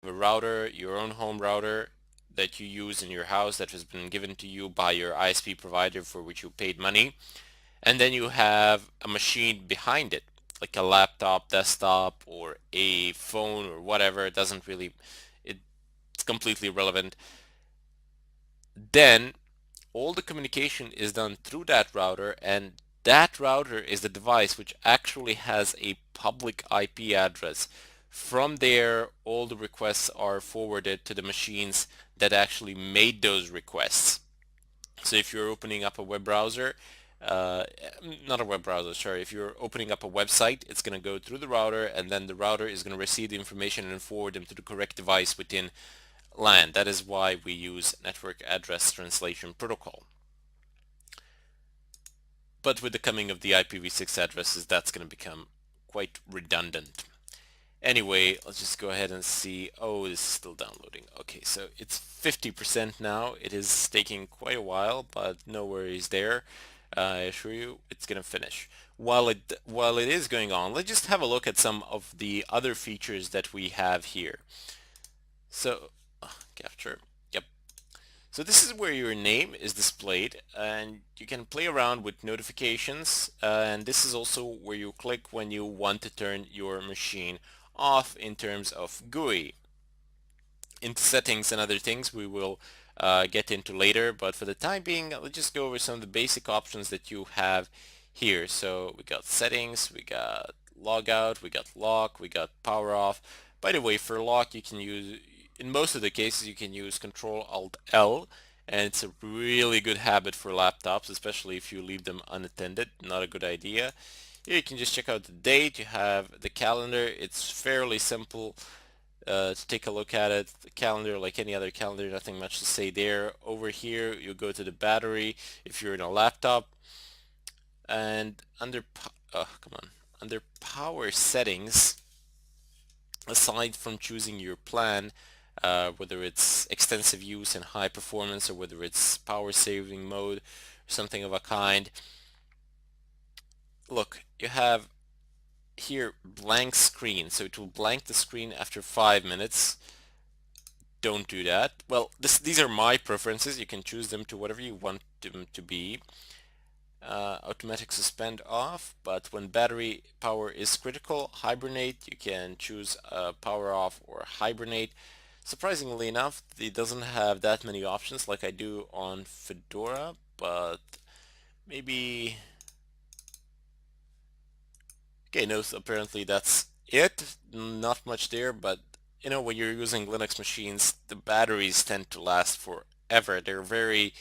a router, your own home router that you use in your house that has been given to you by your ISP provider for which you paid money. And then you have a machine behind it, like a laptop, desktop, or a phone or whatever. It doesn't really, it's completely irrelevant. Then all the communication is done through that router, and that router is the device which actually has a public IP address. From there, all the requests are forwarded to the machines that actually made those requests. So if you're opening up a web browser, uh, not a web browser, sorry, if you're opening up a website, it's going to go through the router, and then the router is going to receive the information and forward them to the correct device within LAN. That is why we use Network Address Translation Protocol. But with the coming of the IPv6 addresses, that's going to become quite redundant. Anyway, let's just go ahead and see. Oh, this is still downloading. Okay, so it's 50% now. It is taking quite a while, but no worries there. I assure you it's going to finish. While it is going on, let's just have a look at some of the other features that we have here. So, capture. Yep. So this is where your name is displayed, and you can play around with notifications, and this is also where you click when you want to turn your machine off in terms of GUI. Into settings and other things we will get into later, but for the time being, let's just go over some of the basic options that you have here. So we got settings, we got logout, we got lock, we got power off. By the way, for lock, you can use, in most of the cases, you can use Control Alt L, and it's a really good habit for laptops, especially if you leave them unattended. Not a good idea. Here you can just check out the date. You have the calendar. It's fairly simple to take a look at it. The calendar, like any other calendar, nothing much to say there. Over here, you go to the battery if you're in a laptop, and under power settings, aside from choosing your plan, whether it's extensive use and high performance or whether it's power saving mode or something of a kind, look, you have here blank screen, so it will blank the screen after 5 minutes. Don't do that. Well, these are my preferences. You can choose them to whatever you want them to be. Automatic suspend off, but when battery power is critical, hibernate. You can choose power off or hibernate. Surprisingly enough, it doesn't have that many options like I do on Fedora, but maybe... Okay, no, so apparently that's it. Not much there, but you know, when you're using Linux machines, the batteries tend to last forever. They're very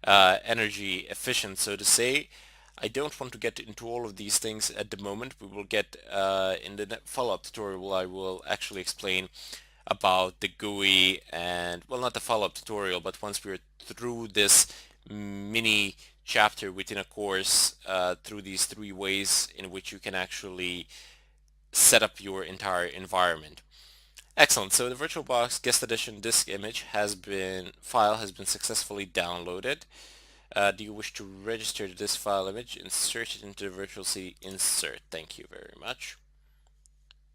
energy efficient, so to say. I don't want to get into all of these things at the moment. We will get in the follow-up tutorial. I will actually explain about the GUI and, well, not the follow-up tutorial, but once we're through this mini chapter within a course, through these three ways in which you can actually set up your entire environment. Excellent. So the VirtualBox Guest Edition disk image file has been successfully downloaded. Do you wish to register this file image? Insert it into the Virtual C insert. Thank you very much.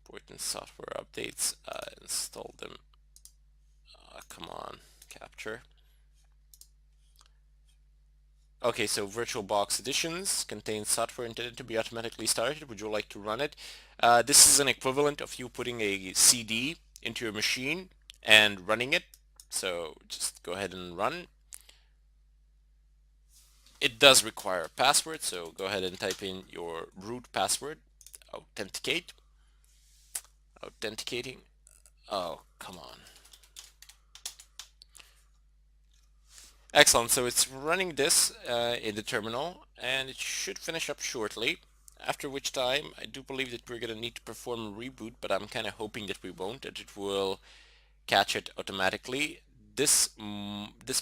Important software updates. Install them. Come on, capture. Okay, so VirtualBox Editions contains software intended to be automatically started. Would you like to run it? This is an equivalent of you putting a CD into your machine and running it. So just go ahead and run. It does require a password, so go ahead and type in your root password. Authenticate. Authenticating. Oh, come on. Excellent. So it's running this in the terminal, and it should finish up shortly. After which time, I do believe that we're going to need to perform a reboot, but I'm kind of hoping that we won't, that it will catch it automatically. This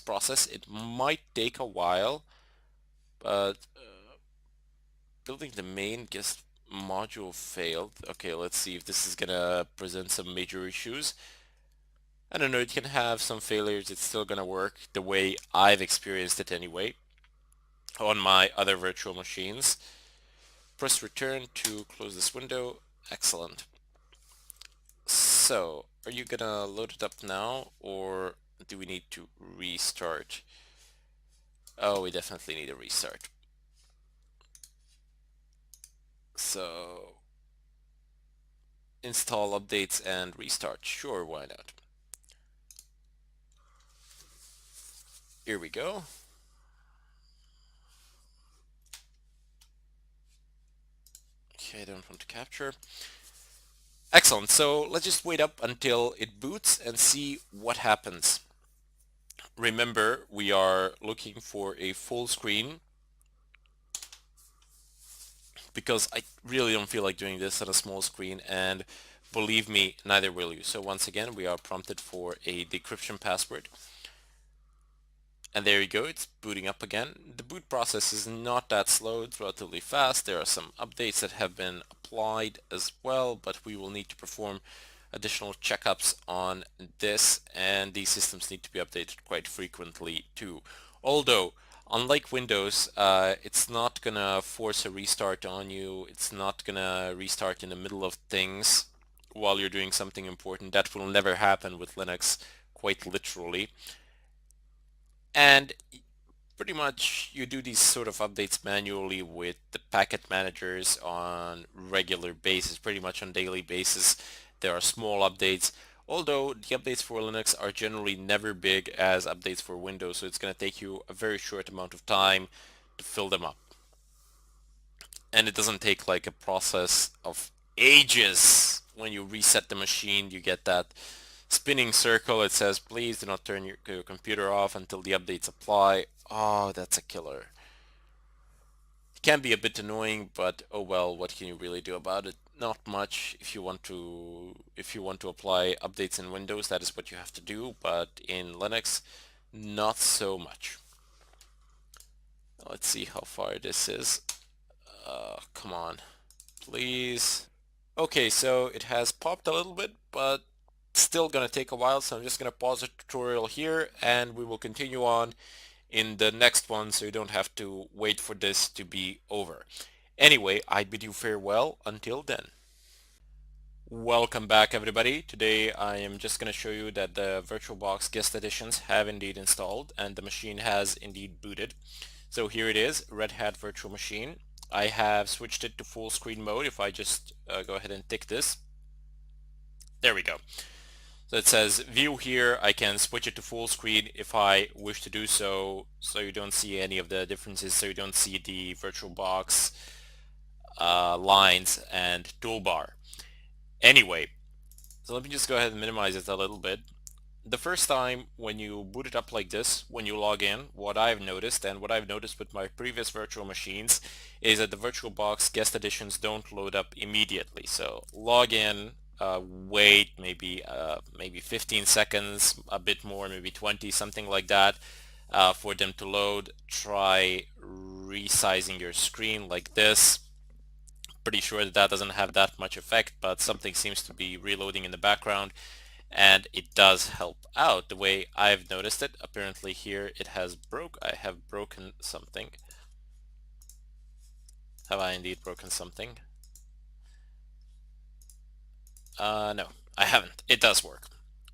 process, it might take a while, but building the main guest module failed. Okay, let's see if this is gonna present some major issues. I don't know, it can have some failures. It's still gonna work the way I've experienced it anyway on my other virtual machines. Press return to close this window. Excellent. So Are you gonna load it up now, or do we need to restart? Oh, we definitely need a restart. So install updates and restart. Sure, why not? Here we go. Okay, I don't want to capture. Excellent. So let's just wait up until it boots and see what happens. Remember, we are looking for a full screen because I really don't feel like doing this on a small screen, and believe me, neither will you. So once again, we are prompted for a decryption password. And there you go, it's booting up again. The boot process is not that slow, it's relatively fast. There are some updates that have been applied as well, but we will need to perform additional checkups on this, and these systems need to be updated quite frequently too. Although, unlike Windows, it's not gonna force a restart on you. It's not gonna restart in the middle of things while you're doing something important. That will never happen with Linux, quite literally. And pretty much you do these sort of updates manually with the packet managers on regular basis, pretty much on daily basis. There are small updates, although the updates for Linux are generally never big as updates for Windows, so it's going to take you a very short amount of time to fill them up. And it doesn't take like a process of ages. When you reset the machine, you get that spinning circle. It says, please do not turn your computer off until the updates apply. Oh, that's a killer. It can be a bit annoying, but oh well, what can you really do about it? Not much. If you want to apply updates in Windows, that is what you have to do, but in Linux, not so much. Let's see how far this is. Come on, please. Okay, so it has popped a little bit, but still gonna take a while, so I'm just gonna pause the tutorial here and we will continue on in the next one so you don't have to wait for this to be over. Anyway, I bid you farewell until then. Welcome back everybody. Today I am just going to show you that the VirtualBox guest editions have indeed installed and the machine has indeed booted. So here it is, Red Hat Virtual Machine. I have switched it to full screen mode. If I just go ahead and tick this, there we go. So it says view here. I can switch it to full screen if I wish to do so, so you don't see any of the differences, so you don't see the VirtualBox lines and toolbar. Anyway, so let me just go ahead and minimize it a little bit. The first time when you boot it up like this, when you log in, what I've noticed and what I've noticed with my previous virtual machines is that the VirtualBox guest editions don't load up immediately. So log in, wait maybe 15 seconds, a bit more, maybe 20, something like that, for them to load. Try resizing your screen like this. Pretty sure that that doesn't have that much effect, but something seems to be reloading in the background and it does help out the way I've noticed it. Apparently here it has I have broken something. Have I indeed broken something? No, I haven't. It does work.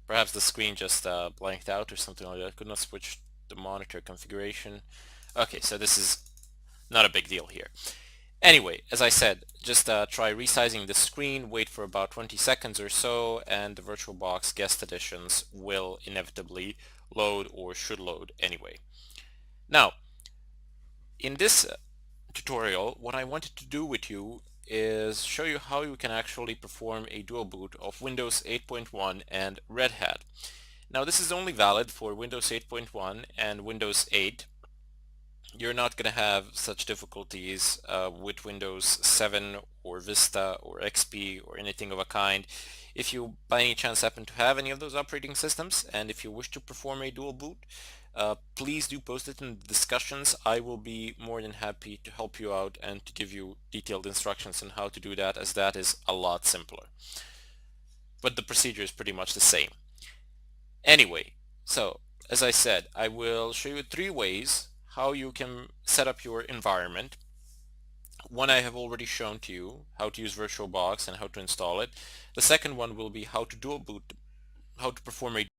Perhaps the screen just blanked out or something like that. Could not switch the monitor configuration. Okay, so this is not a big deal here. Anyway, as I said, just try resizing the screen, wait for about 20 seconds or so, and the VirtualBox guest editions will inevitably load or should load anyway. Now, in this tutorial, what I wanted to do with you is show you how you can actually perform a dual boot of Windows 8.1 and Red Hat. Now, this is only valid for Windows 8.1 and Windows 8. You're not going to have such difficulties with Windows 7 or Vista or XP or anything of a kind. If you by any chance happen to have any of those operating systems and if you wish to perform a dual boot, please do post it in the discussions. I will be more than happy to help you out and to give you detailed instructions on how to do that, as that is a lot simpler. But the procedure is pretty much the same. Anyway, so as I said, I will show you 3 ways how you can set up your environment. One I have already shown to you, how to use VirtualBox and how to install it. The second one will be how to dual boot how to perform a